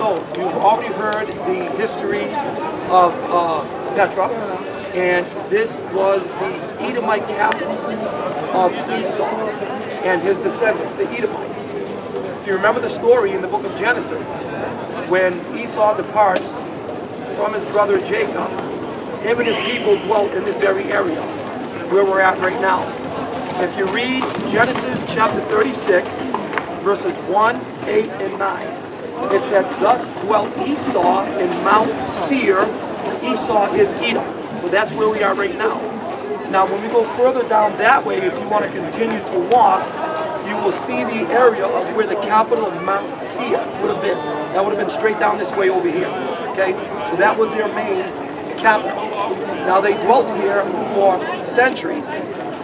So you've already heard the history of Petra, and this was the Edomite capital of Esau and his descendants, the Edomites. If you remember the story in the book of Genesis, when Esau departs from his brother Jacob, him and his people dwelt in this very area where we're at right now. If you read Genesis chapter 36, verses 1, 8, and 9, it said, "Thus dwelt Esau in Mount Seir." Esau is Edom. So that's where we are right now. Now, when we go further down that way, if you want to continue to walk, you will see the area of where the capital of Mount Seir would have been. That would have been straight down this way over here. Okay? So that was their main capital. Now, they dwelt here for centuries.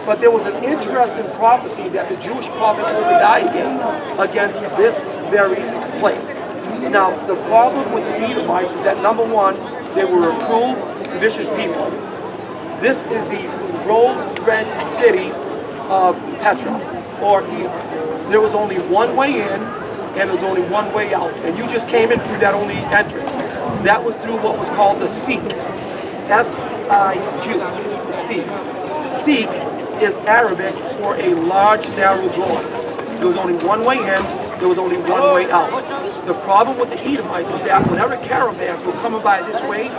But there was an interesting prophecy that the Jewish prophet Obadiah gave against this very place. Now, the problem with the Edomites is that, number one, they were a cruel, vicious people. This is the rose-red city of Petra, or Edom. There was only one way in, and there was only one way out. And you just came in through that only entrance. That was through what was called the Siq. S-I-Q, the Siq. Siq is Arabic for a large, narrow door. There was only one way in, there was only one way out. The problem with the Edomites is that whenever caravans were coming by this way,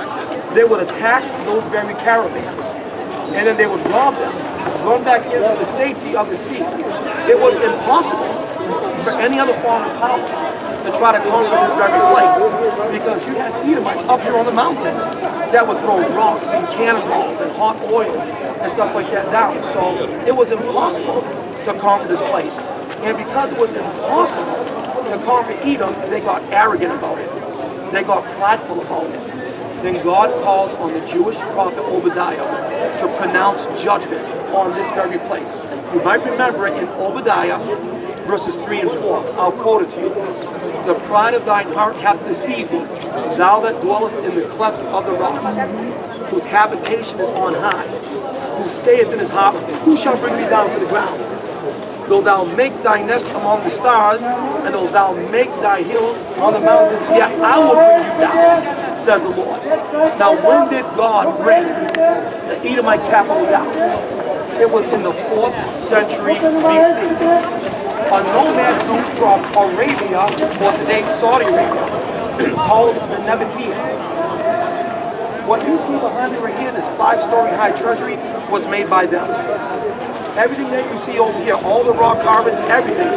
they would attack those very caravans. And then they would rob them, run back into the safety of the sea. It was impossible for any other foreign power to try to conquer this very place, because you had Edomites up here on the mountains that would throw rocks and cannonballs and hot oil and stuff like that down. So it was impossible to conquer this place. And because it was impossible to conquer Edom, they got arrogant about it. They got prideful about it. Then God calls on the Jewish prophet Obadiah to pronounce judgment on this very place. You might remember it in Obadiah, verses 3 and 4. I'll quote it to you. "The pride of thine heart hath deceived thee, thou that dwellest in the clefts of the rock, whose habitation is on high, who saith in his heart, who shall bring me down to the ground? Though thou make thy nest among the stars, and though thou make thy hills on the mountains, yet I will bring you down, says the Lord." Now, when did God bring the Edomite capital down? It was in the 4th century BC. A nomad group from Arabia, or today Saudi Arabia, called the Nabateans. What you see behind me right here, this 5-story high treasury, was made by them. Everything that you see over here, all the rock carvings, everything,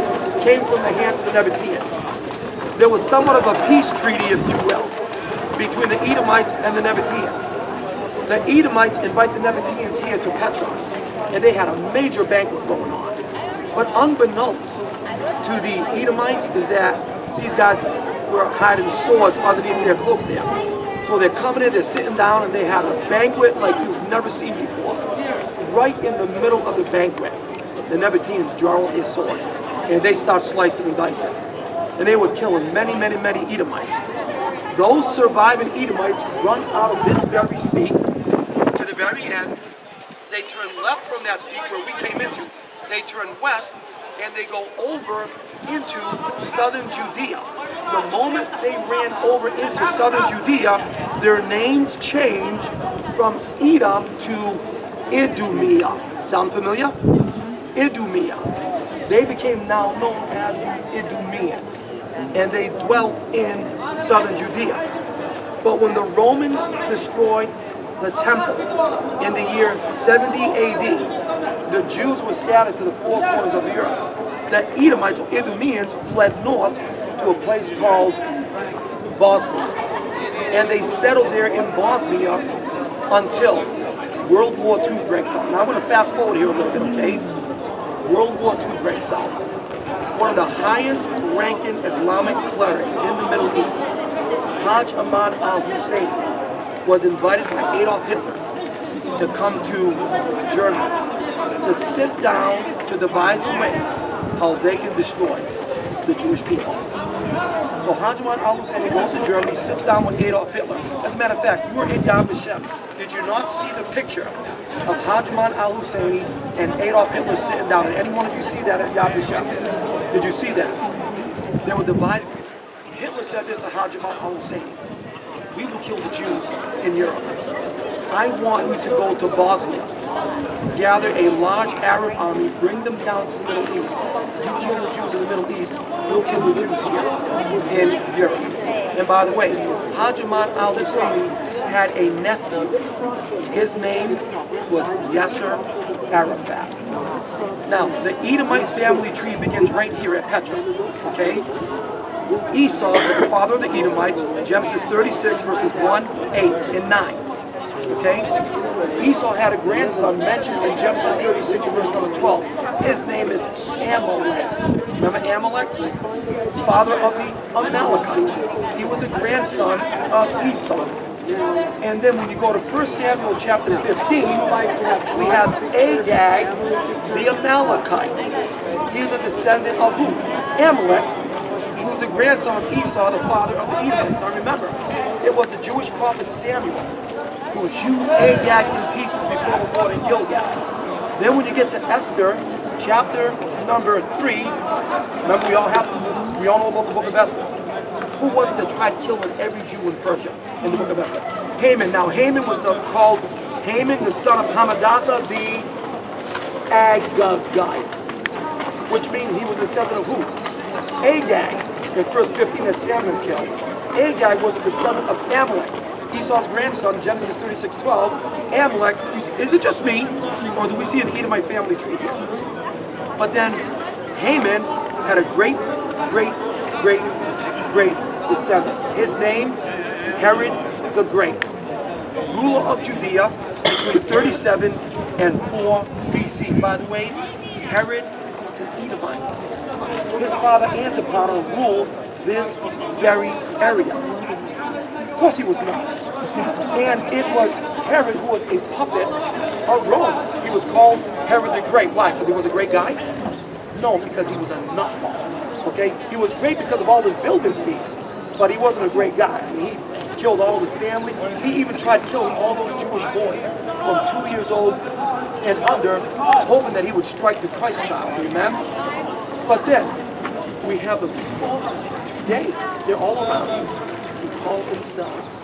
came from the hands of the Nabateans. There was somewhat of a peace treaty, if you will, between the Edomites and the Nabateans. The Edomites invite the Nabateans here to Petra, and they had a major banquet going on. But unbeknownst to the Edomites is that these guys were hiding swords underneath their cloaks there. So they're coming in, they're sitting down, and they have a banquet like you've never seen before. Right in the middle of the banquet, the Nabateans draw out their swords, and they start slicing and dicing. And they were killing many, many, many Edomites. Those surviving Edomites run out of this very seat to the very end. They turn left from that seat where we came into. They turn west, and they go over into southern Judea. The moment they ran over into southern Judea, their names changed from Edom to Idumea. Sound familiar? Idumea. They became now known as the Idumeans, and they dwelt in southern Judea. But when the Romans destroyed the temple in the year 70 AD, the Jews were scattered to the 4 corners of the earth. The Edomites, or Idumeans, fled north to a place called Bosnia. And they settled there in Bosnia until World War II breaks out. Now I'm going to fast forward here a little bit, okay? World War II breaks out. One of the highest ranking Islamic clerics in the Middle East, Hajj Ahmad al-Hussein, was invited by Adolf Hitler to come to Germany to sit down to devise a way how they can destroy the Jewish people. So Hajj Ahmad al-Hussein goes to Germany, sits down with Adolf Hitler. As a matter of fact, you were in Yad Vashem. Did you not see the picture of Hajj Ahmad al-Hussein and Adolf Hitler sitting down? Did any one of you see that at Yad Vashem? Did you see that? They were divided. Hitler said this to Hajjmat al-Hussein. We will kill the Jews in Europe. I want you to go to Bosnia, gather a large Arab army, bring them down to the Middle East. You kill the Jews in the Middle East, we'll kill the Jews here in Europe. And by the way, Hajjmat al-Hussein had a nephew. His name was Yasser Arafat. Now, the Edomite family tree begins right here at Petra, okay? Esau is the father of the Edomites, Genesis 36, verses 1, 8, and 9. Okay? Esau had a grandson mentioned in Genesis 36, verse number 12. His name is Amalek. Remember Amalek? Father of the Amalekites. He was the grandson of Esau. And then when you go to 1 Samuel chapter 15, we have Agag, the Amalekite. He's a descendant of who? Amalek, who's the grandson of Esau, the father of the Edomites. Now remember, it was the Jewish prophet Samuel who hewed Agag in pieces before the Lord in Gilgal. Then when you get to Esther, chapter number 3, remember we all know about the book of Esther. Who was it that tried killing every Jew in Persia in the book of Esther? Haman. Now Haman was called Haman, the son of Hammedatha, the Agagite, which means he was the descendant of who? Agag, in verse 15 that Samuel killed. Agag was the descendant of Amalek, Esau's grandson, Genesis 36:12. Amalek, is it just me, or do we see an Edomite family tree here? But then Haman had a great descendant. His name, Herod the Great, ruler of Judea between 37 and 4 BC. By the way, Herod was an Edomite. His father Antipater ruled this very area. Of course he was not. And it was Herod who was a puppet of Rome. He was called Herod the Great. Why? Because he was a great guy? No, because he was a nutball. Okay? He was great because of all his building feats, but he wasn't a great guy. I mean, he killed all his family. He even tried killing all those Jewish boys from 2 years old and under, hoping that he would strike the Christ child. Amen? But then, we have the people today. They're all around. Who call themselves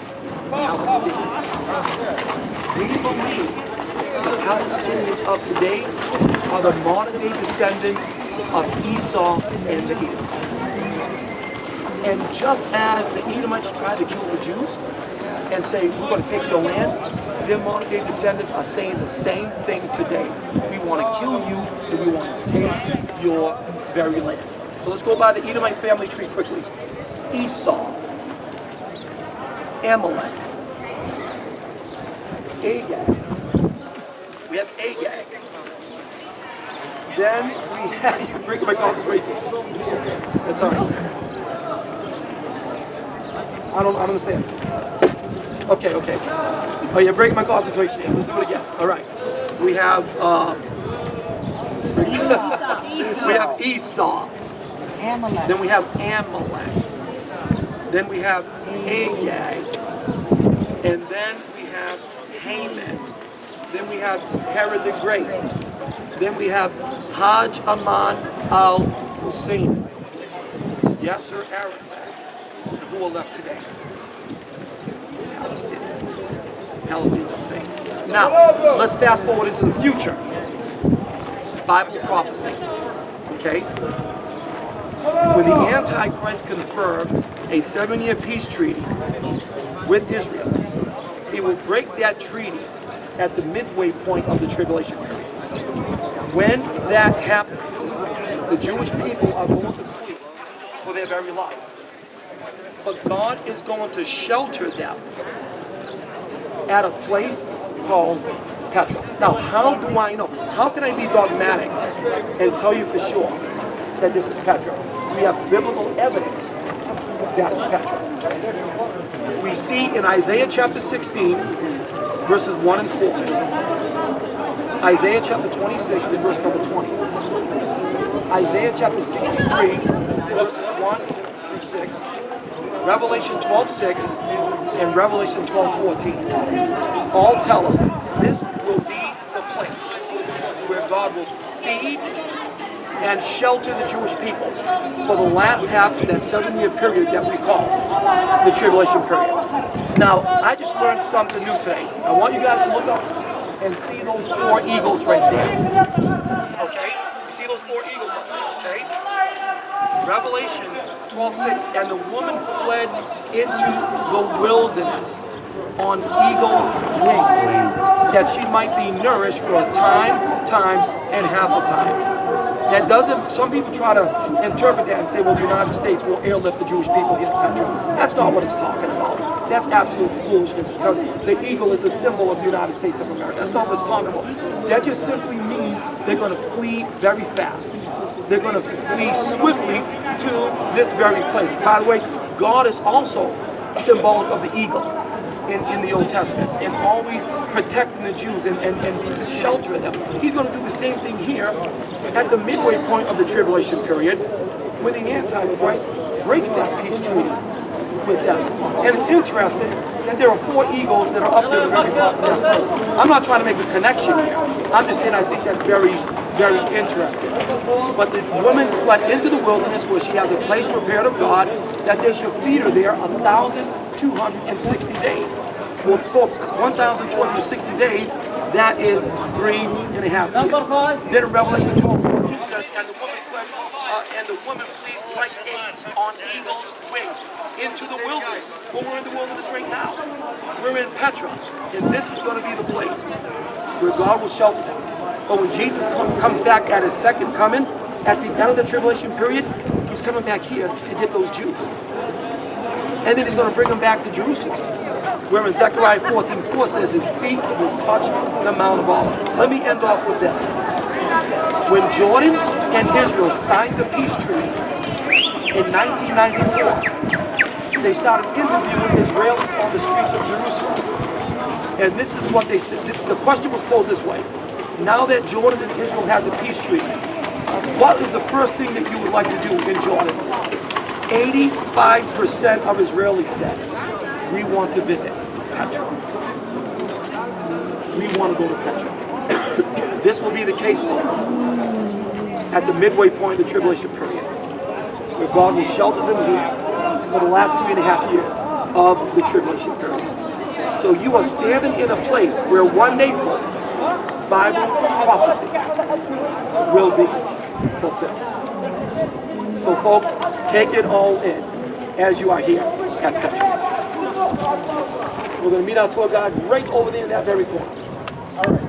Palestinians. We believe the Palestinians of today are the modern day descendants of Esau and the Edomites. And just as the Edomites tried to kill the Jews and say, we're going to take your land, their modern day descendants are saying the same thing today. We want to kill you and we want to take your very land. So let's go by the Edomite family tree quickly. Esau, Amalek, Agag. We have Agag. Then we have, you're breaking my concentration. That's all right. I don't understand. Okay. Oh, you're breaking my concentration. Let's do it again. All right. We have we have Esau. Amalek. Then we have Amalek. Then we have Agag. And then we have Haman. Then we have Herod the Great. Then we have Hajjmat al-Hussein. Yasser Arafat. And who are left today? Palestinians of today. Now, let's fast forward into the future. Bible prophecy. Okay? When the Antichrist confirms a 7-year peace treaty with Israel, he will break that treaty at the midway point of the tribulation period. When that happens, the Jewish people are going to flee for their very lives. But God is going to shelter them at a place called Petra. Now, how do I know? How can I be dogmatic and tell you for sure that this is Petra? We have biblical evidence that it's Petra. We see in Isaiah chapter 16, verses 1 and 4. Isaiah chapter 26 and verse number 20. Isaiah chapter 63, verses 1 through 6. Revelation 12:6 and Revelation 12:14. All tell us this will be the place where God will feed and shelter the Jewish people for the last half of that 7-year period that we call the tribulation period. Now, I just learned something new today. I want you guys to look up and see those 4 eagles right there. Okay? You see those 4 eagles up there, okay? Revelation 12:6, and the woman fled into the wilderness on eagle's wings, that she might be nourished for a time, times, and half a time. That doesn't, some people try to interpret that and say, well, the United States will airlift the Jewish people here in Petra. That's not what it's talking about. That's absolute foolishness, because the eagle is a symbol of the United States of America. That's not what it's talking about. That just simply means they're going to flee very fast. They're going to flee swiftly to this very place. By the way, God is also symbolic of the eagle in the Old Testament, and always protecting the Jews and sheltering them. He's going to do the same thing here at the midway point of the tribulation period, when the Antichrist breaks that peace treaty with them. And it's interesting that there are 4 eagles that are up there. I'm not trying to make a connection here. I'm just saying I think that's very, very interesting. But the woman fled into the wilderness, where she has a place prepared of God, that they should feed her there 1,260 days. Well, folks, 1,260 days, that is 3.5 years. Then in Revelation 12:14 says, and the woman fled, and the woman flees like on eagle's wings into the wilderness. Well, we're in the wilderness right now. We're in Petra, and this is going to be the place where God will shelter them. But when Jesus comes back at his second coming, at the end of the tribulation period, he's coming back here to get those Jews. And then he's going to bring them back to Jerusalem, where in Zechariah 14:4 says his feet will touch the Mount of Olives. Let me end off with this. When Jordan and Israel signed the peace treaty in 1994, they started interviewing Israelis on the streets of Jerusalem. And this is what they said. The question was posed this way. Now that Jordan and Israel has a peace treaty, what is the first thing that you would like to do in Jordan? 85% of Israelis said, we want to visit Petra. We want to go to Petra. This will be the case, folks, at the midway point of the tribulation period, where God will shelter them here for the last 3.5 years of the tribulation period. So you are standing in a place where one day, folks, Bible prophecy will be fulfilled. So folks, take it all in as you are here at Petra. We're going to meet our tour guide right over there in that very corner. All right.